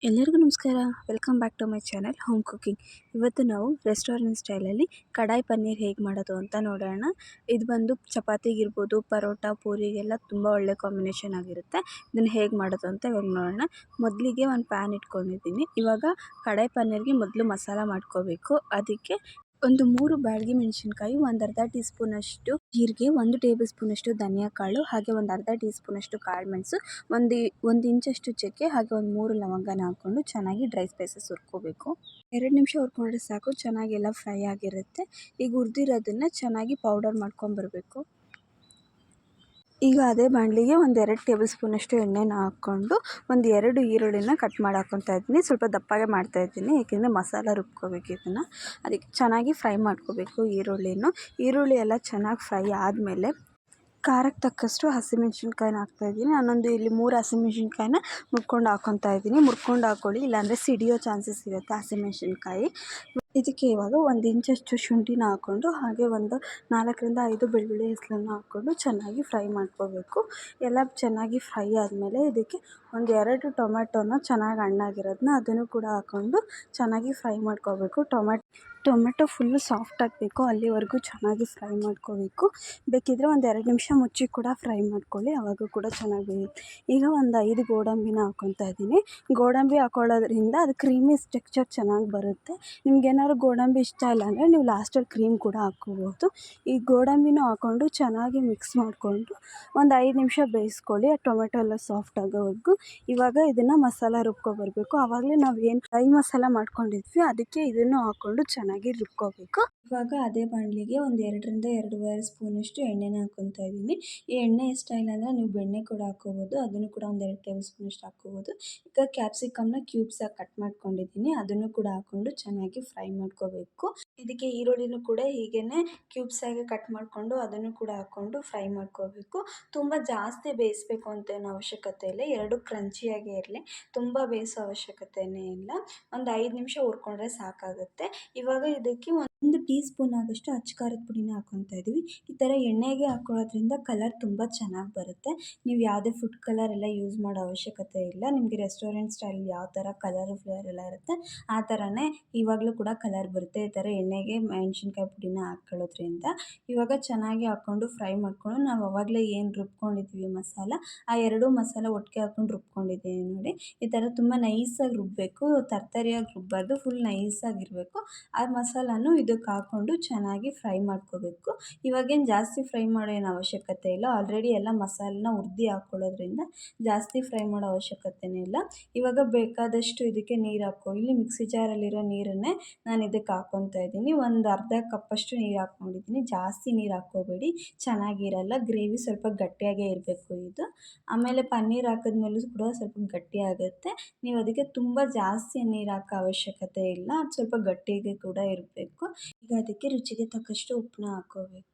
ಎಲ್ಲರಿಗೂ ನಮಸ್ಕಾರ. Welcome back to my channel home cooking. ಇವತ್ತು ನಾವು ರೆಸ್ಟೋರೆಂಟ್ ಸ್ಟೈಲಲ್ಲಿ ಕಡಾಯಿ ಪನ್ನೀರ್ ಹೇಗೆ ಮಾಡೋದು ಅಂತ ನೋಡೋಣ. ಇದು ಬಂದು ಚಪಾತಿಗಿರ್ಬೋದು, ಪರೋಟ, ಪೂರಿಗೆಲ್ಲ ತುಂಬ ಒಳ್ಳೆ ಕಾಂಬಿನೇಷನ್ ಆಗಿರುತ್ತೆ. ಇದನ್ನು ಹೇಗೆ ಮಾಡೋದು ಅಂತ ಇವಾಗ ನೋಡೋಣ. ಮೊದಲಿಗೆ ಒಂದು ಪ್ಯಾನ್ ಇಟ್ಕೊಂಡಿದ್ದೀನಿ. ಇವಾಗ ಕಡಾಯಿ ಪನ್ನೀರ್ಗೆ ಮೊದಲು ಮಸಾಲ ಮಾಡ್ಕೋಬೇಕು. ಅದಕ್ಕೆ ಒಂದು 3 ಬ್ಯಾಡಗಿ ಮೆಣಸಿನ್ಕಾಯಿ, ಒಂದು ಅರ್ಧ ಟೀ ಸ್ಪೂನಷ್ಟು ಜೀರಿಗೆ, 1 ಟೇಬಲ್ ಸ್ಪೂನಷ್ಟು ಧನಿಯಾ ಕಾಳು, ಹಾಗೆ ಒಂದು ಅರ್ಧ ಟೀ ಸ್ಪೂನಷ್ಟು ಕಾಳು ಮೆಣಸು, ಒಂದು ಇಂಚಷ್ಟು ಚಕ್ಕೆ, ಹಾಗೆ ಒಂದು 3 ಲವಂಗನ ಹಾಕ್ಕೊಂಡು ಚೆನ್ನಾಗಿ ಡ್ರೈ ಸ್ಪೈಸಸ್ ಹುರ್ಕೋಬೇಕು. 2 ನಿಮಿಷ ಹುರ್ಕೊಂಡ್ರೆ ಸಾಕು, ಚೆನ್ನಾಗಿ ಎಲ್ಲ ಫ್ರೈ ಆಗಿರುತ್ತೆ. ಈಗ ಹುರಿದಿರೋದನ್ನು ಚೆನ್ನಾಗಿ ಪೌಡರ್ ಮಾಡ್ಕೊಂಬರ್ಬೇಕು. ಈಗ ಅದೇ ಬಾಣಲಿಗೆ ಒಂದು 2 ಟೇಬಲ್ ಸ್ಪೂನಷ್ಟು ಎಣ್ಣೆನ ಹಾಕ್ಕೊಂಡು ಒಂದು 2 ಈರುಳ್ಳಿನ ಕಟ್ ಮಾಡಿ ಹಾಕ್ಕೊತಾ ಇದ್ದೀನಿ. ಸ್ವಲ್ಪ ದಪ್ಪಾಗೆ ಮಾಡ್ತಾಯಿದ್ದೀನಿ, ಏಕೆಂದರೆ ಮಸಾಲ ರುಬ್ಕೋಬೇಕು ಇದನ್ನು. ಅದಕ್ಕೆ ಚೆನ್ನಾಗಿ ಫ್ರೈ ಮಾಡ್ಕೋಬೇಕು ಈರುಳ್ಳಿ ಎಲ್ಲ ಚೆನ್ನಾಗಿ ಫ್ರೈ ಆದಮೇಲೆ ಖಾರಕ್ಕೆ ತಕ್ಕಷ್ಟು ಹಸಿಮೆಣ್ಸಿನ್ಕಾಯಿನ ಹಾಕ್ತಾಯಿದ್ದೀನಿ. ನಾನೊಂದು ಇಲ್ಲಿ 3 ಹಸಿಮೆಣ್ಸಿನ್ಕಾಯಿನ ಮುರ್ಕೊಂಡು ಹಾಕ್ಕೊತಾ ಇದ್ದೀನಿ. ಮುರ್ಕೊಂಡು ಹಾಕ್ಕೊಳ್ಳಿ, ಇಲ್ಲಾಂದರೆ ಸಿಡಿಯೋ ಚಾನ್ಸಸ್ ಇರುತ್ತೆ ಹಸಿಮೆಣ್ಸಿನ್ಕಾಯಿ. ಇದಕ್ಕೆ ಇವಾಗ 1 ಇಂಚಷ್ಟು ಶುಂಠಿನ ಹಾಕ್ಕೊಂಡು, ಹಾಗೆ ಒಂದು 4ರಿಂದ 5 ಬೆಳ್ಳುಳ್ಳಿ ಹೆಸರನ್ನು ಹಾಕ್ಕೊಂಡು ಚೆನ್ನಾಗಿ ಫ್ರೈ ಮಾಡ್ಕೋಬೇಕು. ಎಲ್ಲ ಚೆನ್ನಾಗಿ ಫ್ರೈ ಆದಮೇಲೆ ಇದಕ್ಕೆ ಒಂದು 2 ಟೊಮೆಟೊನ ಚೆನ್ನಾಗಿ ಹಣ್ಣಾಗಿರೋದನ್ನ ಅದನ್ನು ಕೂಡ ಹಾಕ್ಕೊಂಡು ಚೆನ್ನಾಗಿ ಫ್ರೈ ಮಾಡ್ಕೋಬೇಕು. ಟೊಮೆಟೊ ಫುಲ್ಲು ಸಾಫ್ಟ್ ಆಗಬೇಕು, ಅಲ್ಲಿವರೆಗೂ ಚೆನ್ನಾಗಿ ಫ್ರೈ ಮಾಡ್ಕೋಬೇಕು. ಬೇಕಿದ್ದರೆ ಒಂದು 2 ನಿಮಿಷ ಮುಚ್ಚಿ ಕೂಡ ಫ್ರೈ ಮಾಡ್ಕೊಳ್ಳಿ, ಆವಾಗ ಕೂಡ ಚೆನ್ನಾಗಿ ಬೇಯುತ್ತೆ. ಈಗ ಒಂದು 5 ಗೋಡಂಬಿನ ಹಾಕ್ಕೊತಾ ಇದ್ದೀನಿ. ಗೋಡಂಬಿ ಹಾಕ್ಕೊಳ್ಳೋದ್ರಿಂದ ಅದು ಕ್ರೀಮಿ ಟೆಕ್ಸ್ಚರ್ ಚೆನ್ನಾಗಿ ಬರುತ್ತೆ. ನಿಮ್ಗೇನಾದ್ರು ಗೋಡಂಬಿ ಇಷ್ಟ ಇಲ್ಲ ಅಂದರೆ ನೀವು ಲಾಸ್ಟಲ್ಲಿ ಕ್ರೀಮ್ ಕೂಡ ಹಾಕ್ಕೋಬೋದು. ಈ ಗೋಡಂಬಿನೂ ಹಾಕ್ಕೊಂಡು ಚೆನ್ನಾಗಿ ಮಿಕ್ಸ್ ಮಾಡಿಕೊಂಡು ಒಂದು 5 ನಿಮಿಷ ಬೇಯಿಸ್ಕೊಳ್ಳಿ, ಆ ಟೊಮೆಟೊ ಎಲ್ಲ ಸಾಫ್ಟ್ ಆಗೋವರೆಗೂ. ಇವಾಗ ಇದನ್ನು ಮಸಾಲ ರುಬ್ಕೊಬರಬೇಕು. ಆವಾಗಲೇ ನಾವು ಏನು ಫ್ರೈ ಮಸಾಲ ಮಾಡ್ಕೊಂಡಿದ್ವಿ ಅದಕ್ಕೆ ಇದನ್ನು ಹಾಕ್ಕೊಂಡು ಚೆನ್ನಾಗಿ ರುಬ್ಕೋಬೇಕು. ಇವಾಗ ಅದೇ ಬಾಣಲಿಗೆ ಒಂದು 2ರಿಂದ 2.5 ಸ್ಪೂನಷ್ಟು ಎಣ್ಣೆನ ಹಾಕ್ಕೊತಾ ಇದ್ದೀನಿ. ಈ ಎಣ್ಣೆ ಇಷ್ಟ ಇಲ್ಲ ಅಂದರೆ ನೀವು ಬೆಣ್ಣೆ ಕೂಡ ಹಾಕ್ಕೋಬೋದು, ಅದನ್ನು ಕೂಡ ಒಂದು 2 ಟೇಬಲ್ ಸ್ಪೂನಷ್ಟು ಹಾಕ್ಕೋಬೋದು. ಈಗ ಕ್ಯಾಪ್ಸಿಕಮ್ನ ಕ್ಯೂಬ್ಸಾಗಿ ಕಟ್ ಮಾಡ್ಕೊಂಡಿದ್ದೀನಿ, ಅದನ್ನು ಕೂಡ ಹಾಕ್ಕೊಂಡು ಚೆನ್ನಾಗಿ ಫ್ರೈ ಮಾಡ್ಕೋಬೇಕು. ಇದಕ್ಕೆ ಈರುಳ್ಳಿನೂ ಕೂಡ ಹೀಗೇ ಕ್ಯೂಬ್ಸಾಗಿ ಕಟ್ ಮಾಡಿಕೊಂಡು ಅದನ್ನು ಕೂಡ ಹಾಕ್ಕೊಂಡು ಫ್ರೈ ಮಾಡ್ಕೋಬೇಕು. ತುಂಬ ಜಾಸ್ತಿ ಬೇಯಿಸಬೇಕು ಅಂತೇನು ಅವಶ್ಯಕತೆ ಇಲ್ಲ, 2 ಕ್ರಂಚಿಯಾಗೇ ಇರಲಿ, ತುಂಬ ಬೇಯಿಸೋ ಅವಶ್ಯಕತೆಯೇ ಇಲ್ಲ. ಒಂದು 5 ನಿಮಿಷ ಹುರ್ಕೊಂಡ್ರೆ ಸಾಕಾಗುತ್ತೆ. ಇವಾಗ ಇದಕ್ಕೆ 1 ಟೀ ಸ್ಪೂನ್ ಆಗೋಷ್ಟು ಅಚ್ಚ ಖಾರದ ಪುಡಿನ ಹಾಕ್ಕೊತಾ ಇದ್ದೀವಿ. ಈ ಥರ ಎಣ್ಣೆಗೆ ಹಾಕ್ಕೊಳ್ಳೋದ್ರಿಂದ ಕಲರ್ ತುಂಬ ಚೆನ್ನಾಗಿ ಬರುತ್ತೆ. ನೀವು ಯಾವುದೇ ಫುಡ್ ಕಲರ್ ಎಲ್ಲ ಯೂಸ್ ಮಾಡೋ ಅವಶ್ಯಕತೆ ಇಲ್ಲ. ನಿಮಗೆ ರೆಸ್ಟೋರೆಂಟ್ ಸ್ಟೈಲ್ ಯಾವ ಥರ ಕಲರು ಫ್ಲೇವರ್ ಎಲ್ಲ ಇರುತ್ತೆ ಆ ಥರನೇ ಇವಾಗಲೂ ಕೂಡ ಕಲರ್ ಬರುತ್ತೆ, ಈ ಥರ ಎಣ್ಣೆಗೆ ಮೆಣಸಿನ್ಕಾಯಿ ಪುಡಿನ ಹಾಕ್ಕೊಳ್ಳೋದ್ರಿಂದ. ಇವಾಗ ಚೆನ್ನಾಗಿ ಹಾಕ್ಕೊಂಡು ಫ್ರೈ ಮಾಡಿಕೊಂಡು ನಾವು ಆವಾಗಲೇ ಏನು ರುಬ್ಕೊಂಡಿದ್ವಿ ಮಸಾಲ, ಆ 2 ಮಸಾಲ ಒಟ್ಟಿಗೆ ಹಾಕ್ಕೊಂಡು ರುಬ್ಕೊಂಡಿದ್ದೀನಿ ನೋಡಿ. ಈ ಥರ ತುಂಬ ನೈಸಾಗಿ ರುಬ್ಬಬೇಕು, ತರ್ತರಿಯಾಗಿ ರುಬ್ಬಾರ್ದು, ಫುಲ್ ನೈಸಾಗಿರಬೇಕು. ಆ ಮಸಾಲನೂ ಇದಕ್ಕೆ ಹಾಕ್ಕೊಂಡು ಚೆನ್ನಾಗಿ ಫ್ರೈ ಮಾಡ್ಕೋಬೇಕು. ಇವಾಗೇನು ಜಾಸ್ತಿ ಫ್ರೈ ಮಾಡೋ ಏನು ಅವಶ್ಯಕತೆ ಇಲ್ಲ, ಆಲ್ರೆಡಿ ಎಲ್ಲ ಮಸಾಲನ ಹುರ್ದು ಹಾಕ್ಕೊಳ್ಳೋದ್ರಿಂದ ಜಾಸ್ತಿ ಫ್ರೈ ಮಾಡೋ ಅವಶ್ಯಕತೆಯೇ ಇಲ್ಲ. ಇವಾಗ ಬೇಕಾದಷ್ಟು ಇದಕ್ಕೆ ನೀರು ಇಲ್ಲಿ ಮಿಕ್ಸಿ ಜಾರಲ್ಲಿರೋ ನೀರನ್ನೇ ನಾನು ಇದಕ್ಕೆ ಹಾಕ್ಕೊತಾ ಇದ್ದೀನಿ. ಒಂದು ಅರ್ಧ ಕಪ್ಪಷ್ಟು ನೀರು ಹಾಕ್ಕೊಂಡಿದ್ದೀನಿ, ಜಾಸ್ತಿ ನೀರು ಹಾಕ್ಕೋಬೇಡಿ, ಚೆನ್ನಾಗಿರಲ್ಲ. ಗ್ರೇವಿ ಸ್ವಲ್ಪ ಗಟ್ಟಿಯಾಗೇ ಇರಬೇಕು ಇದು. ಆಮೇಲೆ ಪನ್ನೀರ್ ಹಾಕಿದ್ಮೇಲೂ ಕೂಡ ಸ್ವಲ್ಪ ಗಟ್ಟಿ ಆಗುತ್ತೆ. ನೀವು ಅದಕ್ಕೆ ತುಂಬ ಜಾಸ್ತಿ ನೀರು ಹಾಕೋ ಅವಶ್ಯಕತೆ ಇಲ್ಲ, ಅದು ಸ್ವಲ್ಪ ಗಟ್ಟಿಗೆ ಕೂಡ ಇರಬೇಕು. ಈಗ ಅದಕ್ಕೆ ರುಚಿಗೆ ತಕ್ಕಷ್ಟು ಉಪ್ಪನ್ನ ಹಾಕ್ಕೋಬೇಕು.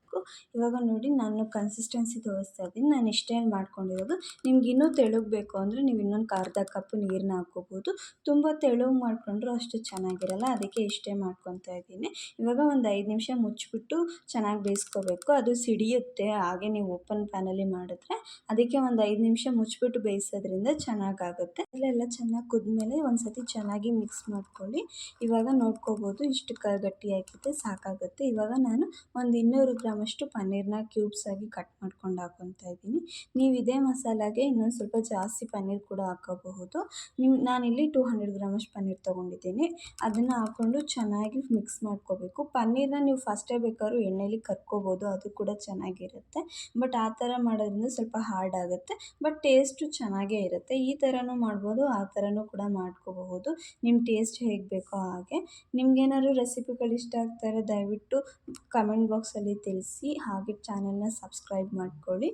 ಇವಾಗ ನೋಡಿ ನಾನು ಕನ್ಸಿಸ್ಟೆನ್ಸಿ ತೋರಿಸ್ತಾ ಇದ್ದೀನಿ, ನಾನು ಇಷ್ಟೇ ಮಾಡ್ಕೊಂಡಿರೋದು. ನಿಮ್ಗೆ ಇನ್ನೂ ತೆಳುಗೆ ಬೇಕು ಅಂದರೆ ನೀವು ಇನ್ನೊಂದು ಅರ್ಧ ಕಪ್ ನೀರನ್ನ ಹಾಕ್ಕೋಬೋದು. ತುಂಬ ತೆಳುಗೆ ಮಾಡಿಕೊಂಡ್ರೂ ಅಷ್ಟು ಚೆನ್ನಾಗಿರಲ್ಲ, ಅದಕ್ಕೆ ಇಷ್ಟೇ ಮಾಡ್ಕೊತಾ ಇದ್ದೀನಿ. ಇವಾಗ ಒಂದು 5 ನಿಮಿಷ ಮುಚ್ಚಿಬಿಟ್ಟು ಚೆನ್ನಾಗಿ ಬೇಯಿಸ್ಕೋಬೇಕು. ಅದು ಸಿಡಿಯುತ್ತೆ ಹಾಗೆ ನೀವು ಓಪನ್ ಪ್ಯಾನಲ್ಲಿ ಮಾಡಿದ್ರೆ, ಅದಕ್ಕೆ ಒಂದು 5 ನಿಮಿಷ ಮುಚ್ಚಿಬಿಟ್ಟು ಬೇಯಿಸೋದ್ರಿಂದ ಚೆನ್ನಾಗಾಗುತ್ತೆ. ಎಲ್ಲ ಚೆನ್ನಾಗಿ ಕುದ್ಮೇಲೆ ಒಂದು ಸತಿ ಚೆನ್ನಾಗಿ ಮಿಕ್ಸ್ ಮಾಡ್ಕೊಳ್ಳಿ. ಇವಾಗ ನೋಡ್ಕೋಬೋದು ಇಷ್ಟು ಗಟ್ಟಿಯಾಗಿದೆ, ಸಾಕಾಗುತ್ತೆ. ಇವಾಗ ನಾನು ಒಂದು 200 ಗ್ರಾಮಷ್ಟು ಪನ್ನೀರನ್ನ ಕ್ಯೂಬ್ಸಾಗಿ ಕಟ್ ಮಾಡ್ಕೊಂಡು ಹಾಕ್ಕೊತಾ ಇದ್ದೀನಿ. ನೀವು ಇದೇ ಮಸಾಲಾಗೆ ಇನ್ನೊಂದು ಸ್ವಲ್ಪ ಜಾಸ್ತಿ ಪನ್ನೀರ್ ಕೂಡ ಹಾಕೋಬಹುದು. ನಾನಿಲ್ಲಿ 200 ಗ್ರಾಮಷ್ಟು ಪನ್ನೀರ್ ತೊಗೊಂಡಿದ್ದೀನಿ. ಅದನ್ನು ಹಾಕ್ಕೊಂಡು ಚೆನ್ನಾಗಿ ಮಿಕ್ಸ್ ಮಾಡ್ಕೋಬೇಕು. ಪನ್ನೀರನ್ನ ನೀವು ಫಸ್ಟೇ ಬೇಕಾದ್ರೂ ಎಣ್ಣೆಲಿ ಕರ್ಕೋಬೋದು, ಅದು ಕೂಡ ಚೆನ್ನಾಗಿರುತ್ತೆ. ಬಟ್ ಆ ಥರ ಮಾಡೋದ್ರಿಂದ ಸ್ವಲ್ಪ ಹಾರ್ಡ್ ಆಗುತ್ತೆ, ಬಟ್ ಟೇಸ್ಟು ಚೆನ್ನಾಗೇ ಇರುತ್ತೆ. ಈ ಥರನೂ ಮಾಡ್ಬೋದು, ಆ ಥರನೂ ಕೂಡ ಮಾಡ್ಕೋಬಹುದು, ನಿಮ್ಮ ಟೇಸ್ಟ್ ಹೇಗೆ ಬೇಕೋ ಹಾಗೆ. ನಿಮ್ಗೇನಾದ್ರು ರೆಸಿಪಿಗಳು ಇಷ್ಟ ಆಗ್ತಾರೆ ದಯವಿಟ್ಟು ಕಮೆಂಟ್ ಬಾಕ್ಸಲ್ಲಿ ತಿಳಿಸಿ, ಹಾಗೆ ಚಾನಲ್ನ ಸಬ್ಸ್ಕ್ರೈಬ್ ಮಾಡ್ಕೊಳ್ಳಿ.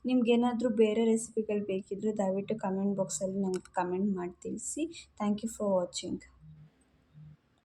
ನಿಮ್ಗೇನಾದರೂ ಬೇರೆ ರೆಸಿಪಿಗಳು ಬೇಕಿದ್ದರೆ ದಯವಿಟ್ಟು ಕಮೆಂಟ್ ಬಾಕ್ಸಲ್ಲಿ ನನಗೆ ಕಮೆಂಟ್ ಮಾಡಿ ತಿಳಿಸಿ. Thank you for watching.